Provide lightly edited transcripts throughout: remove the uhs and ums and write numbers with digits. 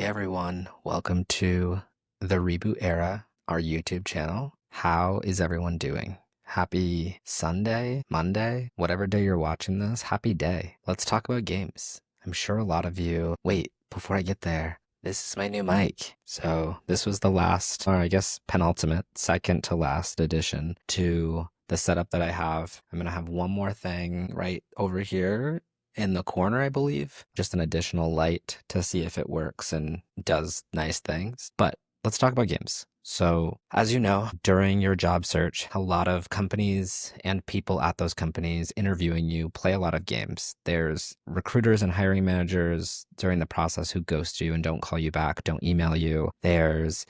Hey everyone, welcome to the Reboot Era, our YouTube channel. How is everyone doing? Happy Sunday, Monday, whatever day you're watching this, happy day. Let's talk about games. I'm sure a lot of you, wait, before I get there, this is my new mic. So this was the last, or I guess penultimate, second to last addition to the setup that I have. I'm gonna have one more thing right over here in the corner, I believe, just an additional light to see if it works and does nice things. But let's talk about games. So, as you know, during your job search, a lot of companies and people at those companies interviewing you play a lot of games. There's recruiters and hiring managers during the process who ghost you and don't call you back, don't email you. There's,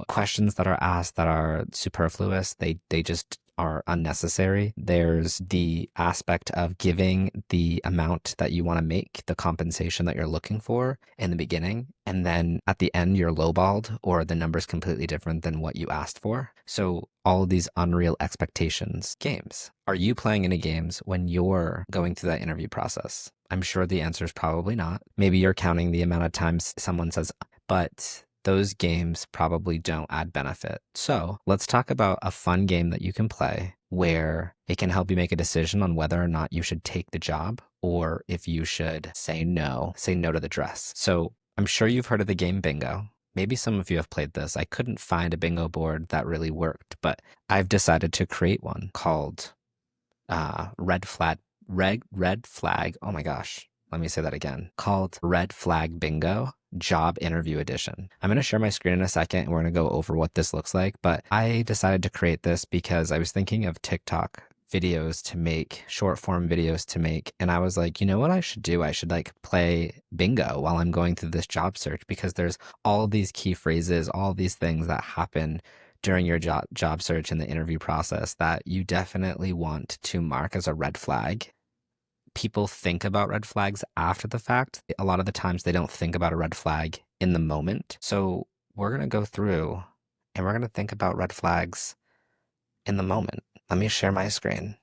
questions that are asked that are superfluous. They just are unnecessary. There's the aspect of giving the amount that you want to make, the compensation that you're looking for in the beginning, and then at the end you're lowballed or the number's completely different than what you asked for. So all of these unreal expectations. Games. Are you playing any games when you're going through that interview process? I'm sure the answer is probably not. Maybe you're counting the amount of times someone says, but those games probably don't add benefit. So let's talk about a fun game that you can play where it can help you make a decision on whether or not you should take the job or if you should say no to the dress. So I'm sure you've heard of the game Bingo. Maybe some of you have played this. I couldn't find a bingo board that really worked, but I've decided to create one called Red Flag. Red Flag. Oh my gosh. Let me say that again. Called Red Flag Bingo Job Interview Edition. I'm going to share my screen in a second and we're going to go over what this looks like. But I decided to create this because I was thinking of TikTok videos to make, short form videos to make. And I was like, you know what I should do? I should like play bingo while I'm going through this job search because there's all these key phrases, all these things that happen during your job search and the interview process that you definitely want to mark as a red flag. People think about red flags after the fact. A lot of the times they don't think about a red flag in the moment. So we're going to go through and we're going to think about red flags in the moment. Let me share my screen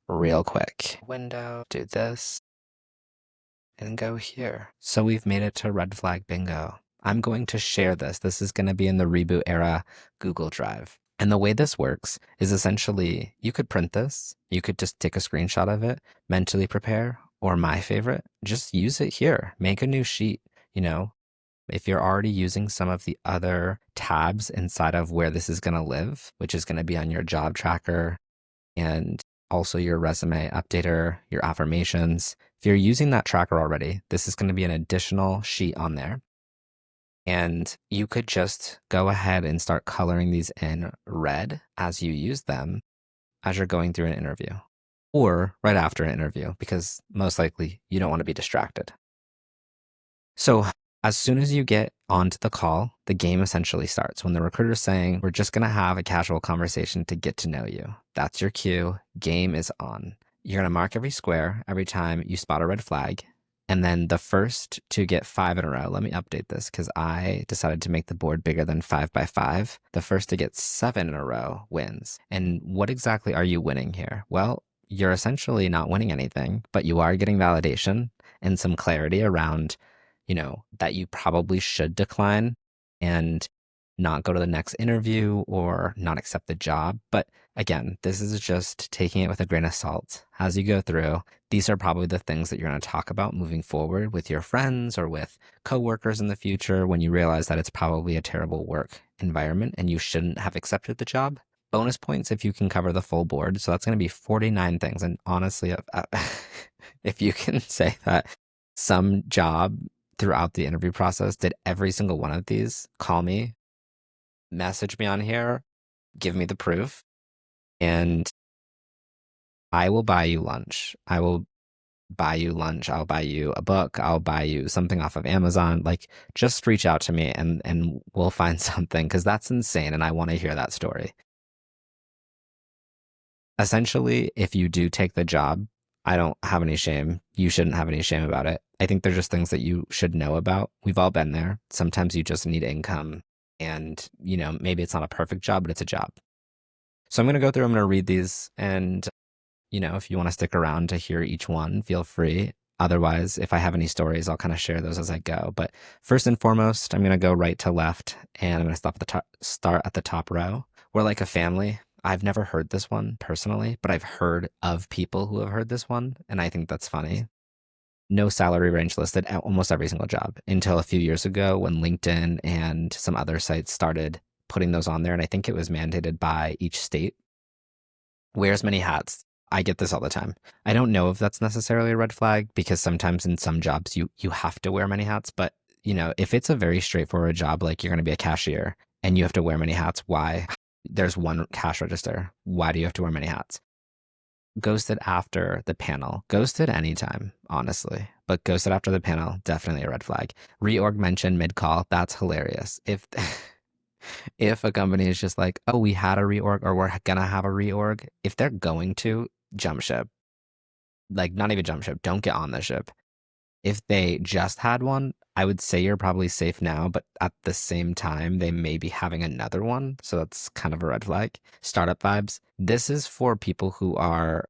real quick. Window, do this, and go here. So we've made it to red flag bingo. I'm going to share this. This is going to be in the Reboot Era Google Drive. And the way this works is essentially you could print this, you could just take a screenshot of it, mentally prepare, or my favorite, just use it here. Make a new sheet. If you're already using some of the other tabs inside of where this is going to live, which is going to be on your job tracker and also your resume updater, your affirmations. If you're using that tracker already, this is going to be an additional sheet on there. And you could just go ahead and start coloring these in red as you use them as you're going through an interview or right after an interview, because most likely you don't want to be distracted. So as soon as you get onto the call, the game essentially starts. When the recruiter's saying, we're just going to have a casual conversation to get to know you. That's your cue. Game is on. You're going to mark every square every time you spot a red flag. And then the first to get 5 in a row, let me update this because I decided to make the board bigger than 5 by 5. The first to get 7 in a row wins. And what exactly are you winning here? Well, you're essentially not winning anything, but you are getting validation and some clarity around that you probably should decline and not go to the next interview or not accept the job. But again, this is just taking it with a grain of salt as you go through. These are probably the things that you're going to talk about moving forward with your friends or with coworkers in the future when you realize that it's probably a terrible work environment and you shouldn't have accepted the job. Bonus points if you can cover the full board. So that's going to be 49 things. And honestly, if you can say that some job throughout the interview process did every single one of these, call me, message me on here, give me the proof, and I will buy you lunch. I will buy you lunch. I'll buy you a book. I'll buy you something off of Amazon. Like, just reach out to me and we'll find something because that's insane and I want to hear that story. Essentially, if you do take the job, I don't have any shame. You shouldn't have any shame about it. I think they're just things that you should know about. We've all been there. Sometimes you just need income and, maybe it's not a perfect job, but it's a job. So I'm going to go through, I'm going to read these and, if you want to stick around to hear each one, feel free. Otherwise, if I have any stories, I'll kind of share those as I go. But first and foremost, I'm going to go right to left and I'm going to start at the top row. We're like a family. I've never heard this one personally, but I've heard of people who have heard this one. And I think that's funny. No salary range listed at almost every single job until a few years ago when LinkedIn and some other sites started putting those on there. And I think it was mandated by each state. Wears many hats. I get this all the time. I don't know if that's necessarily a red flag because sometimes in some jobs you have to wear many hats, but if it's a very straightforward job like you're going to be a cashier and you have to wear many hats, why? There's one cash register. Why do you have to wear many hats? Ghosted after the panel. Ghosted anytime, honestly. But ghosted after the panel, definitely a red flag. Reorg mentioned mid-call. That's hilarious. If a company is just like, oh, we had a reorg or we're gonna have a reorg, if they're going to jump ship, like not even jump ship, don't get on the ship. If they just had one, I would say you're probably safe now, but at the same time, they may be having another one. So that's kind of a red flag. Startup vibes. This is for people who are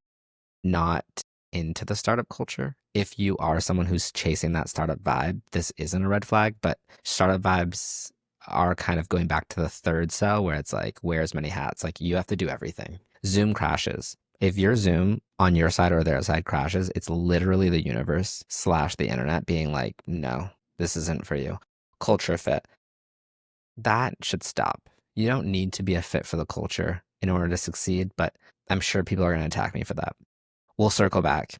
not into the startup culture. If you are someone who's chasing that startup vibe, this isn't a red flag, but startup vibes are kind of going back to the third cell where it's like, wear as many hats. Like you have to do everything. Zoom crashes. If your Zoom on your side or their side crashes, it's literally the universe / the internet being like, no, this isn't for you. Culture fit. That should stop. You don't need to be a fit for the culture in order to succeed, but I'm sure people are going to attack me for that. We'll circle back.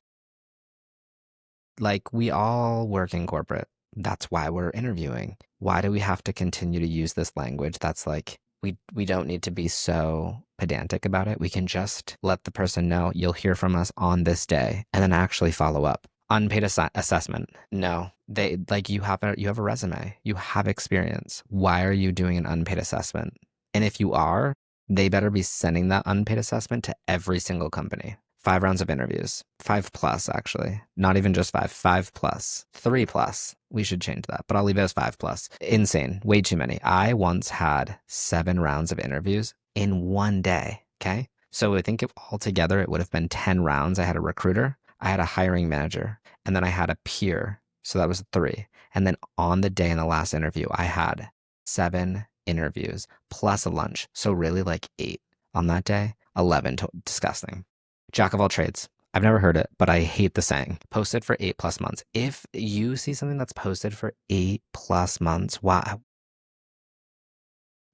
Like we all work in corporate. That's why we're interviewing. Why do we have to continue to use this language that's like we don't need to be so pedantic about it. We can just let the person know you'll hear from us on this day and then actually follow up. Unpaid assessment. No. They like you have a resume. You have experience. Why are you doing an unpaid assessment? And if you are, they better be sending that unpaid assessment to every single company. 5 rounds of interviews, 5+ actually, not even just 5+, 3+. We should change that, but I'll leave it as 5+. Insane, way too many. I once had 7 rounds of interviews in one day. Okay. So I think if altogether it would have been 10 rounds. I had a recruiter, I had a hiring manager, and then I had a peer. So that was 3. And then on the day in the last interview, I had 7 interviews plus a lunch. So really like 8 on that day, 11. Disgusting. Jack of all trades. I've never heard it, but I hate the saying. Posted for 8+ months. If you see something that's posted for 8+ months, why?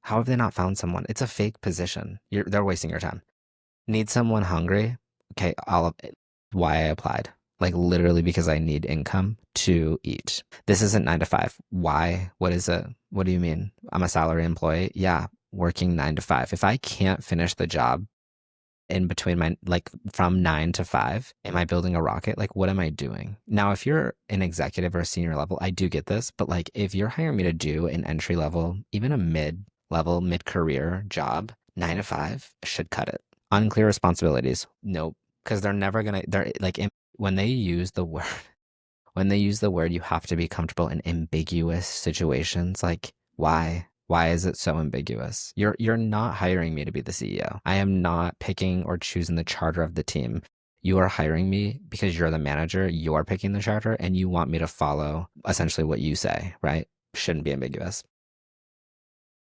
How have they not found someone? It's a fake position. They're wasting your time. Need someone hungry? Okay, why I applied. Like literally because I need income to eat. This isn't 9 to 5. Why? What is it? What do you mean? I'm a salary employee. Yeah, working 9 to 5. If I can't finish the job in between my like from 9 to 5, am I building a rocket? Like what am I doing? Now if you're an executive or a senior level, I do get this, but like if you're hiring me to do an entry level, even a mid-level, mid-career job, 9 to 5 should cut it. Unclear responsibilities. Nope. Because they're like when they use the word you have to be comfortable in ambiguous situations. Like why? Why is it so ambiguous? You're not hiring me to be the CEO. I am not picking or choosing the charter of the team. You are hiring me because you're the manager. You are picking the charter and you want me to follow essentially what you say, right? Shouldn't be ambiguous.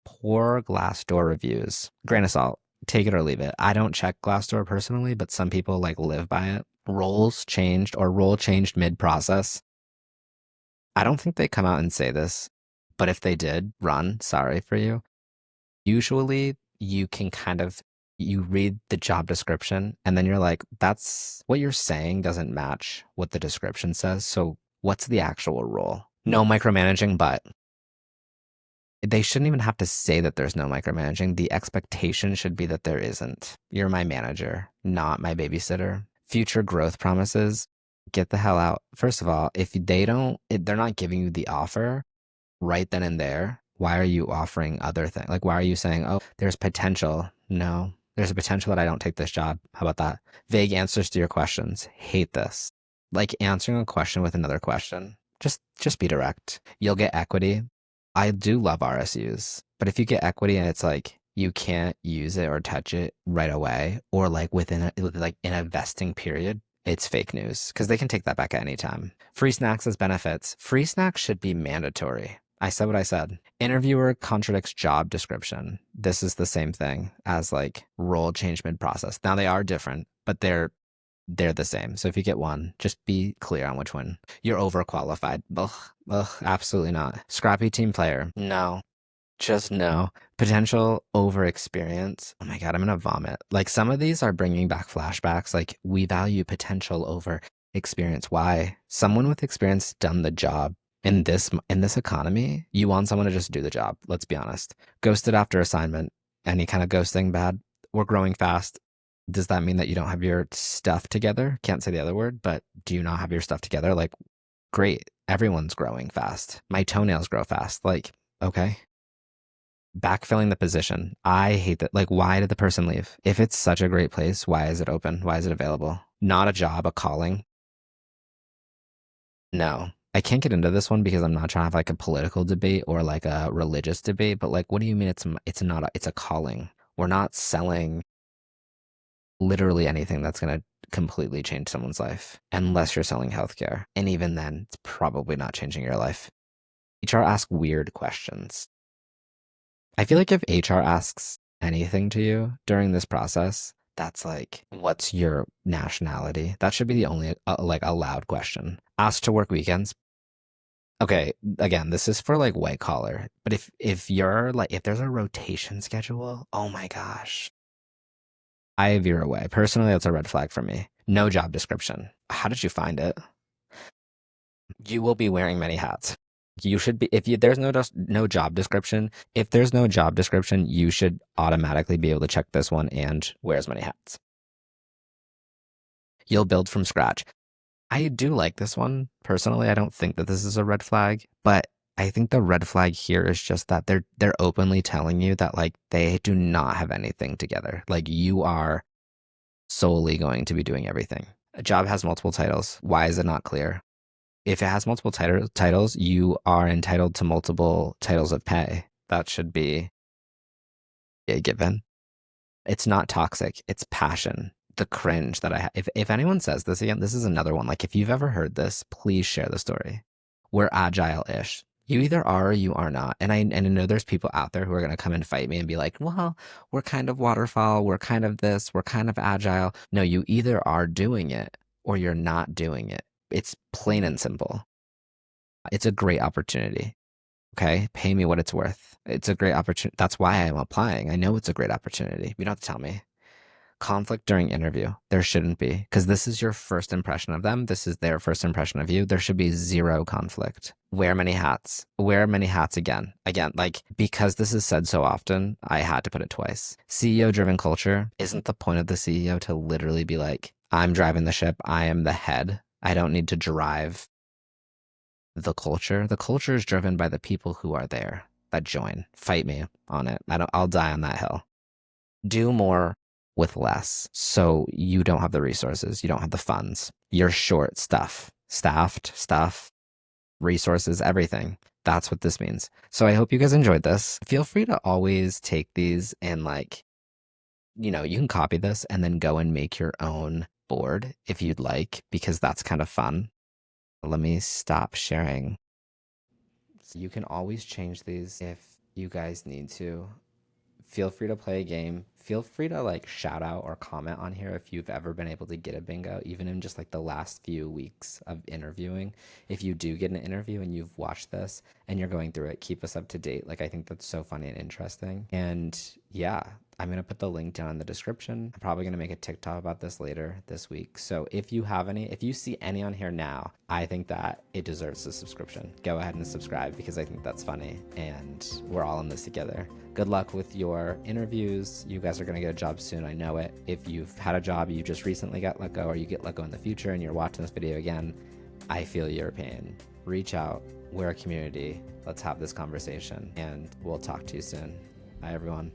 Poor Glassdoor reviews. Grain of salt. Take it or leave it. I don't check Glassdoor personally, but some people like live by it. Roles changed or role changed mid-process. I don't think they come out and say this, but if they did, run. Sorry for you. Usually you can you read the job description and then you're like, that's what you're saying doesn't match what the description says. So what's the actual role? No micromanaging, but they shouldn't even have to say that there's no micromanaging. The expectation should be that there isn't. You're my manager, not my babysitter. Future growth promises, get the hell out. First of all, if they're not giving you the offer right then and there, why are you offering other things? Like, why are you saying, oh, there's potential? No, there's a potential that I don't take this job. How about that? Vague answers to your questions. Hate this. Like answering a question with another question. Just be direct. You'll get equity. I do love RSUs, but if you get equity and it's like you can't use it or touch it right away, or like within like in a vesting period, it's fake news because they can take that back at any time. Free snacks as benefits. Free snacks should be mandatory. I said what I said. Interviewer contradicts job description. This is the same thing as like role change mid process. Now they are different, but they're the same. So if you get one, just be clear on which one. You're overqualified. Ugh, absolutely not. Scrappy team player. No. Just no. Potential over experience. Oh my God, I'm gonna vomit. Like some of these are bringing back flashbacks. Like we value potential over experience. Why? Someone with experience done the job. In this economy, you want someone to just do the job. Let's be honest. Ghosted after assignment. Any kind of ghosting bad? We're growing fast. Does that mean that you don't have your stuff together? Can't say the other word, but do you not have your stuff together? Like, great. Everyone's growing fast. My toenails grow fast. Like, okay. Backfilling the position. I hate that. Like, why did the person leave? If it's such a great place, why is it open? Why is it available? Not a job, a calling. No. I can't get into this one because I'm not trying to have like a political debate or like a religious debate, but like, what do you mean it's not it's a calling? We're not selling literally anything that's going to completely change someone's life unless you're selling healthcare. And even then, it's probably not changing your life. HR asks weird questions. I feel like if HR asks anything to you during this process, that's like, what's your nationality? That should be the only like allowed question. Asked to work weekends. Okay, again, this is for like white collar. But if you're like if there's a rotation schedule, oh my gosh. I veer away. Personally, that's a red flag for me. No job description. How did you find it? You will be wearing many hats. You should be if you there's no job description. If there's no job description, you should automatically be able to check this one and wear as many hats. You'll build from scratch. I do like this one. Personally, I don't think that this is a red flag, but I think the red flag here is just that they're openly telling you that like they do not have anything together. Like you are solely going to be doing everything. A job has multiple titles. Why is it not clear? If it has multiple titles, you are entitled to multiple titles of pay. That should be a given. It's not toxic. It's passion. The cringe that I have. If anyone says this again, this is another one. Like if you've ever heard this, please share the story. We're agile-ish. You either are or you are not. And I know there's people out there who are gonna come and fight me and be like, well, we're kind of waterfall, we're kind of this, we're kind of agile. No, you either are doing it or you're not doing it. It's plain and simple. It's a great opportunity. Okay. Pay me what it's worth. It's a great opportunity. That's why I'm applying. I know it's a great opportunity. You don't have to tell me. Conflict during interview. There shouldn't be, because this is your first impression of them. This is their first impression of you. There should be zero conflict. Wear many hats. Wear many hats again. Again, like because this is said so often, I had to put it twice. CEO driven culture. Isn't the point of the CEO to literally be like, I'm driving the ship. I am the head. I don't need to drive the culture. The culture is driven by the people who are there that join. Fight me on it. I'll die on that hill. Do more with less. So you don't have the resources, you don't have the funds. You're short staffed stuff, resources, everything. That's what this means. So I hope you guys enjoyed this. Feel free to always take these and like, you can copy this and then go and make your own board if you'd like, because that's kind of fun. Let me stop sharing. You can always change these if you guys need to. Feel free to play a game. Feel free to like shout out or comment on here if you've ever been able to get a bingo, even in just like the last few weeks of interviewing. If you do get an interview and you've watched this and you're going through it, keep us up to date. Like I think that's so funny and interesting. And yeah, I'm going to put the link down in the description. I'm probably going to make a TikTok about this later this week. So if you have any, if you see any on here now, I think that it deserves a subscription. Go ahead and subscribe because I think that's funny and we're all in this together. Good luck with your interviews. You guys are going to get a job soon. I know it. If you've had a job, you just recently got let go or you get let go in the future and you're watching this video again, I feel your pain. Reach out. We're a community. Let's have this conversation and we'll talk to you soon. Bye, everyone.